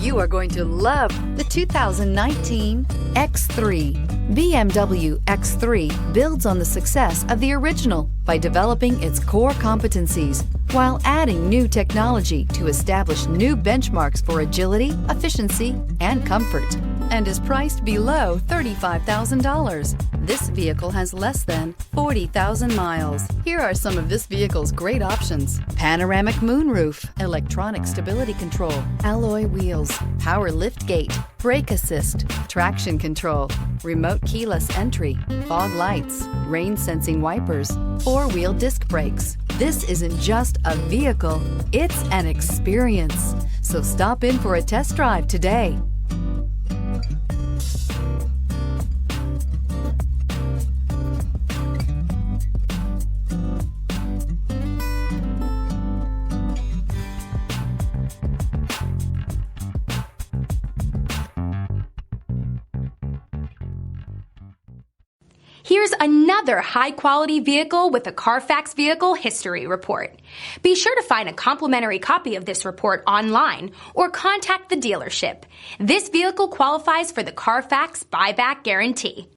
You are going to love the 2019 X3. BMW X3 builds on the success of the original by developing its core competencies while adding new technology to establish new benchmarks for agility, efficiency, and comfort, and is priced below $35,000. This vehicle has less than 40,000 miles. Here are some of this vehicle's great options: panoramic moonroof, electronic stability control, alloy wheels, power liftgate, brake assist, traction control, remote keyless entry, fog lights, rain sensing wipers, four-wheel disc brakes. This isn't just a vehicle, it's an experience. So stop in for a test drive today. Here's another high-quality vehicle with a Carfax Vehicle History Report. Be sure to find a complimentary copy of this report online or contact the dealership. This vehicle qualifies for the Carfax Buyback Guarantee.